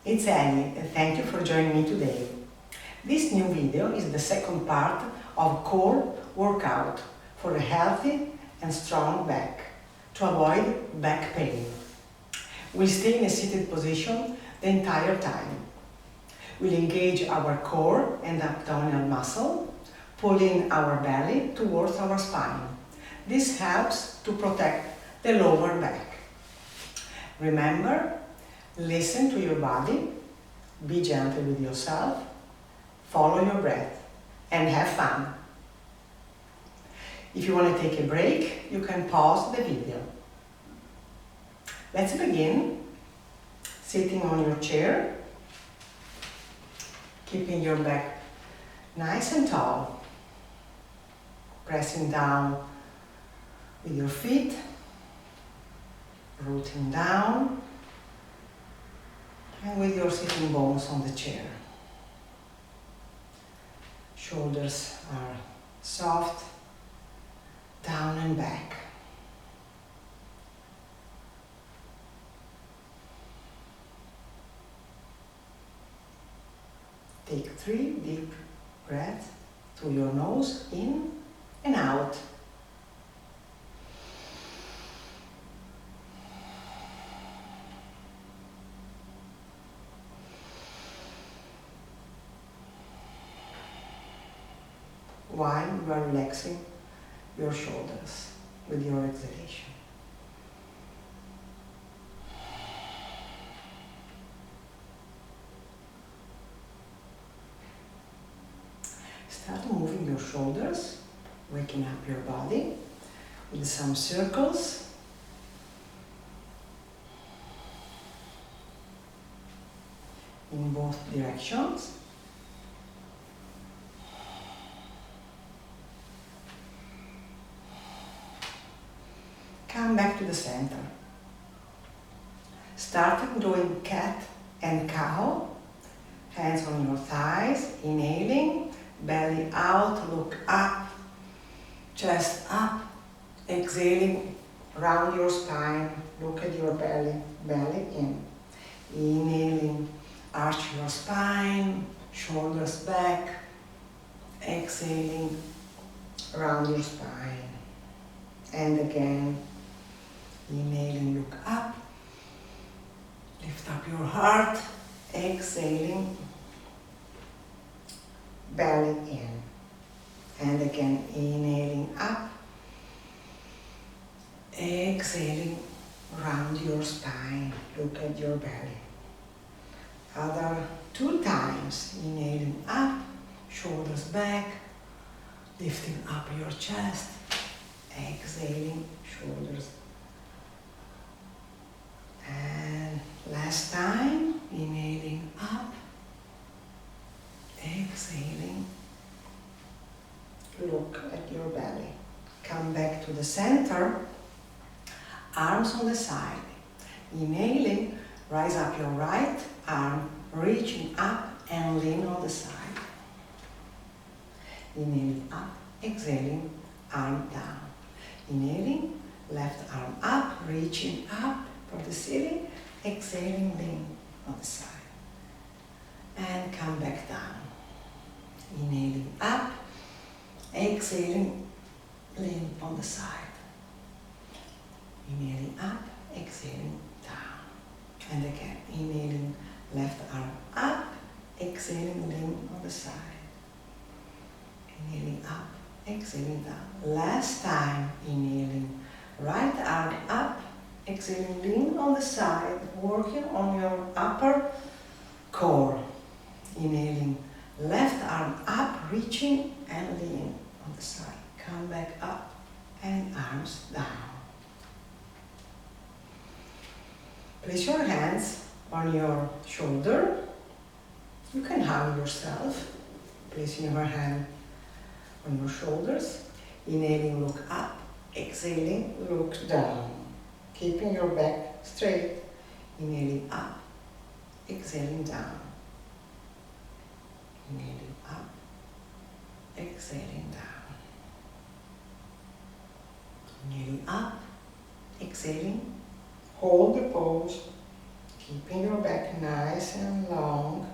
It's Ellie and thank you for joining me today. This new video is the second part of core workout for a healthy and strong back to avoid back pain. We'll stay in a seated position the entire time. We'll engage our core and abdominal muscle, pulling our belly towards our spine. This helps to protect the lower back. Remember, listen to your body, be gentle with yourself, follow your breath, and have fun. If you want to take a break, you can pause the video. Let's begin sitting on your chair, keeping your back nice and tall, pressing down with your feet, rooting down, and with your sitting bones on the chair. Shoulders are soft, down and back. Take 3 deep breaths through your nose, in and out. While you are relaxing your shoulders with your exhalation. Start moving your shoulders, waking up your body with some circles. In both directions. Come back to the center. Start doing cat and cow. Hands on your thighs, inhaling, belly out, look up, chest up, exhaling, round your spine, look at your belly, belly in. Inhaling, arch your spine, shoulders back, exhaling, round your spine. And again, inhaling, look up, lift up your heart, exhaling, belly in. And again, inhaling up, exhaling, round your spine, look at your belly. Other 2 times, inhaling up, shoulders back, lifting up your chest, exhaling, shoulders. And last time, inhaling up, exhaling, look at your belly. Come back to the center, arms on the side. Inhaling, rise up your right arm, reaching up and lean on the side. Inhaling up, exhaling, arm down. Inhaling, left arm up, reaching up for the ceiling, exhaling, lean on the side. And come back down. Inhaling up, exhaling, lean on the side. Inhaling up, exhaling, down. And again, inhaling, left arm up, exhaling, lean on the side. Inhaling up, exhaling down. Last time, inhaling, right arm up, exhaling, lean on the side, working on your upper core. Inhaling, left arm up, reaching and lean on the side. Come back up and arms down. Place your hands on your shoulder. You can hug yourself, placing your hand on your shoulders. Inhaling, look up. Exhaling, look down. Keeping your back straight. Inhaling up. Exhaling down. Inhaling up. Exhaling down. Inhaling up. Exhaling. Hold the pose. Keeping your back nice and long.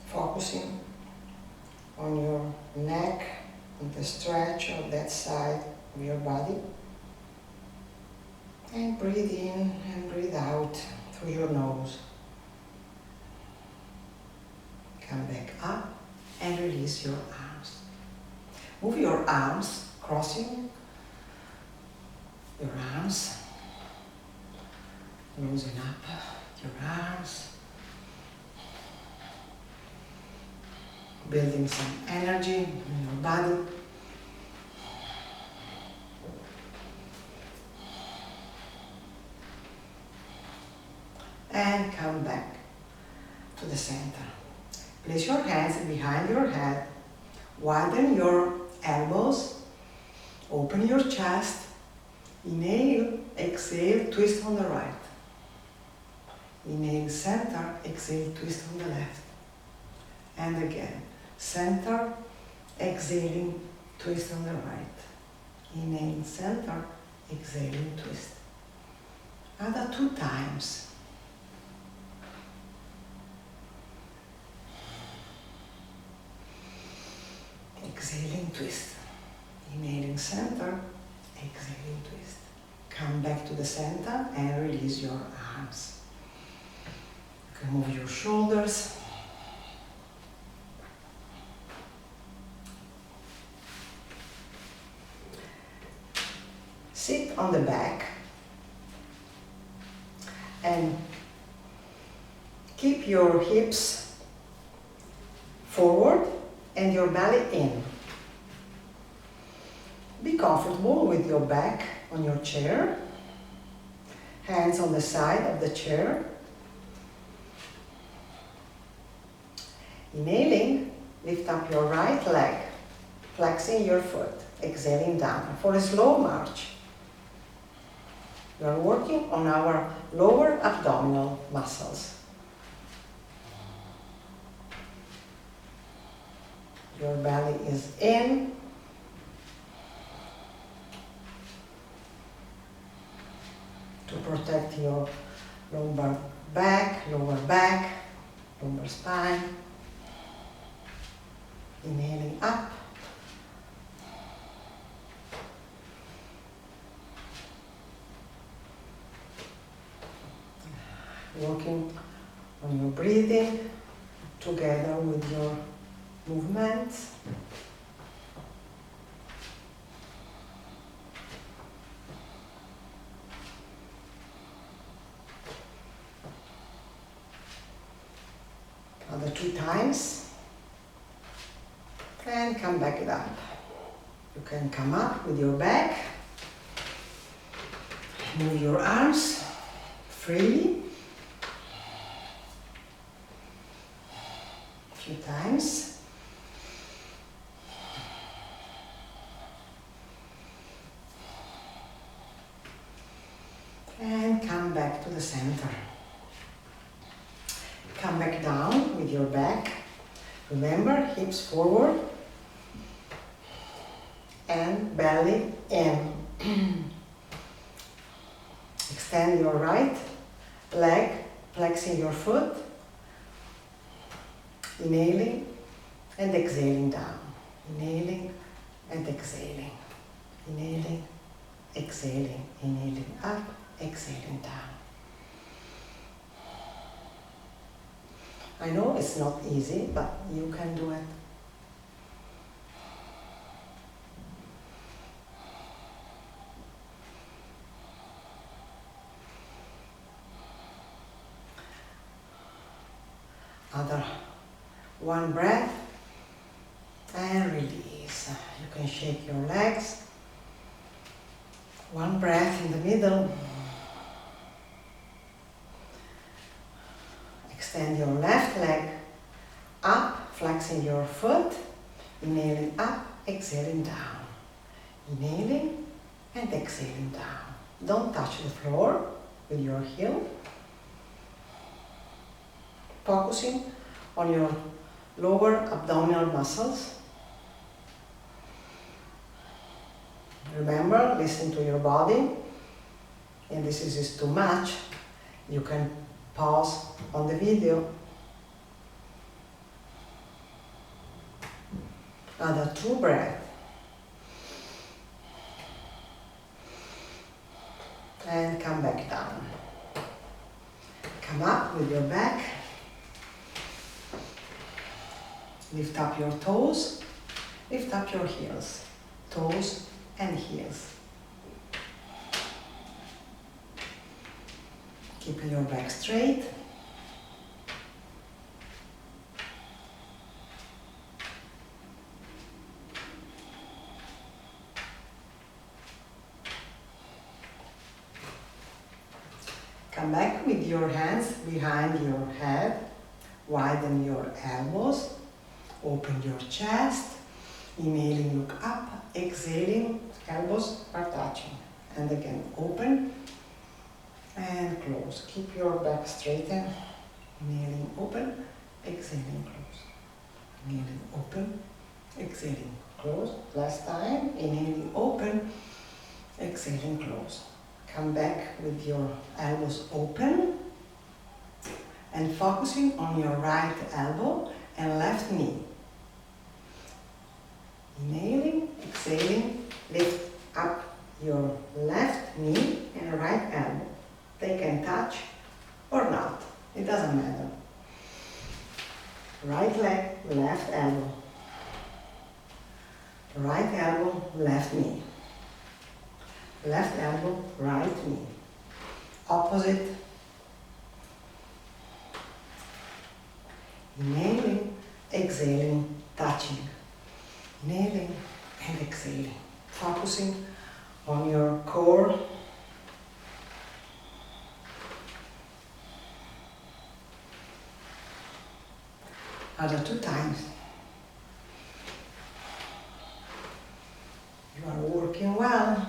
Focusing on your neck and the stretch of that side of your body. And breathe in and breathe out through your nose. Come back up and release your arms. Move your arms, crossing your arms. Loosen up your arms. Building some energy in your body. And come back to the center. Place your hands behind your head. Widen your elbows. Open your chest. Inhale, exhale, twist on the right. Inhale, center, exhale, twist on the left. And again, center, exhaling, twist on the right. Inhale, center, exhaling, twist. Other 2 times. Exhaling, twist. Inhaling, center, exhaling, twist. Come back to the center and release your arms. You can move your shoulders. Sit on the back and keep your hips forward and your belly in. Be comfortable with your back on your chair, hands on the side of the chair. Inhaling, lift up your right leg, flexing your foot, exhaling down for a slow march. We are working on our lower abdominal muscles. Your belly is in. To protect your lower back, lumbar spine. Inhaling up. Working on your breathing together with your movements. Other 2 times. And come back up. You can come up with your back. Move your arms freely. A few times. And come back to the center. Come back down with your back. Remember, hips forward and belly in. Extend your right leg, flexing your foot. Inhaling and exhaling down. Inhaling and exhaling. Inhaling, exhaling. Inhaling up, exhaling down. I know it's not easy, but you can do it. Other 1 breath and release. You can shake your legs. 1 breath in the middle. Extend your left leg up, flexing your foot. Inhaling up, exhaling down. Inhaling and exhaling down. Don't touch the floor with your heel. Focusing on your lower abdominal muscles. Remember, listen to your body. And this is too much, you can pause on the video. Another 2 breaths. And come back down. Come up with your back. Lift up your toes. Lift up your heels. Toes and heels. Keep your back straight. Come back with your hands behind your head. Widen your elbows. Open your chest. Inhaling, look up. Exhaling, elbows are touching. And again, open and close. Keep your back straightened. Inhaling, open. Exhaling, close. Inhaling, open. Exhaling, close. Last time. Inhaling, open. Exhaling, close. Come back with your elbows open and focusing on your right elbow and left knee. Inhaling, exhaling, lift up your left knee and right elbow. They can touch or not, it doesn't matter. Right leg, left elbow. Right elbow, left knee. Left elbow, right knee. Opposite. Inhaling, exhaling, touching. Inhaling and exhaling. Focusing on your core. Other 2 times. You are working well.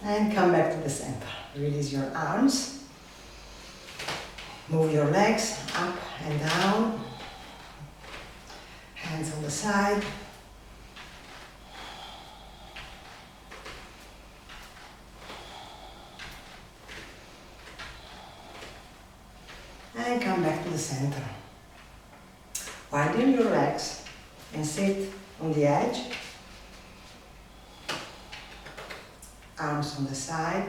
And come back to the center. Release your arms. Move your legs up and down. Hands on the side. And come back to the center. Widen your legs and sit on the edge. Arms on the side,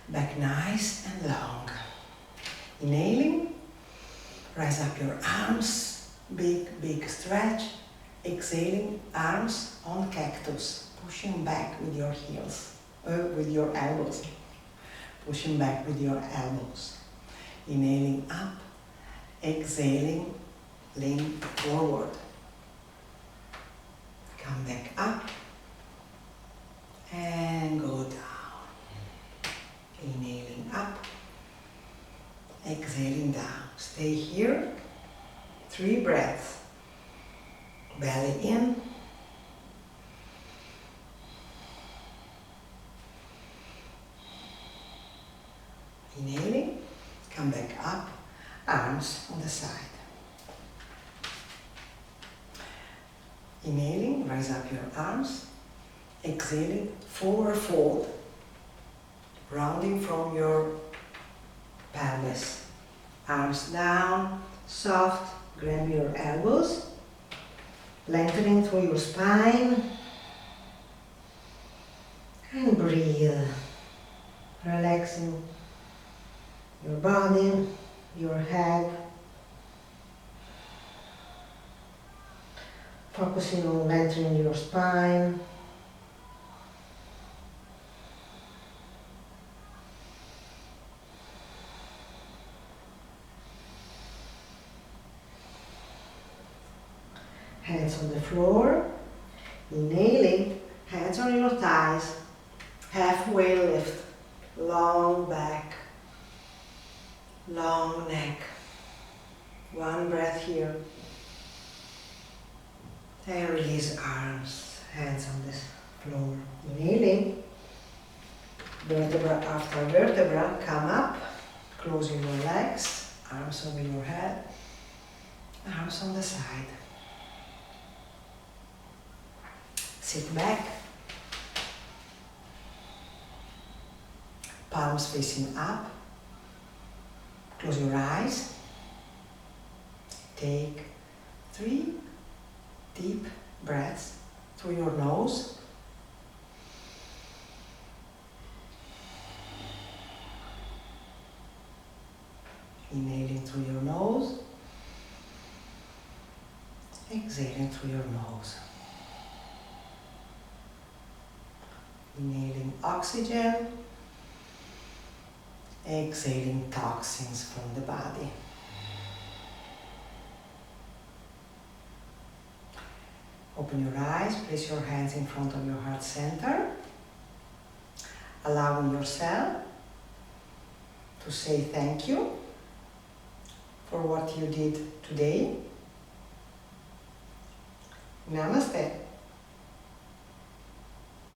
back nice and long. Inhaling, rise up your arms, big stretch. Exhaling, arms on cactus, pushing back with your heels, with your elbows. Pushing back with your elbows. Inhaling up, exhaling, lean forward. Come back up. And go down. Inhaling up, exhaling down. Stay here. 3 breaths. Belly in. Inhaling, come back up, arms on the side. Inhaling, rise up your arms. Exhaling, forward fold, rounding from your pelvis. Arms down, soft, grab your elbows, lengthening through your spine, and breathe, relaxing your body, your head, focusing on lengthening your spine. Hands on the floor, inhaling, hands on your thighs, halfway lift, long back, long neck. 1 breath here. And release arms, hands on the floor. Inhaling, vertebra after vertebra, come up, closing your legs, arms over your head, arms on the side. Sit back, palms facing up, close your eyes, take 3 deep breaths through your nose. Inhaling through your nose, exhaling through your nose. Inhaling oxygen, exhaling toxins from the body. Open your eyes, place your hands in front of your heart center, allowing yourself to say thank you for what you did today. Namaste.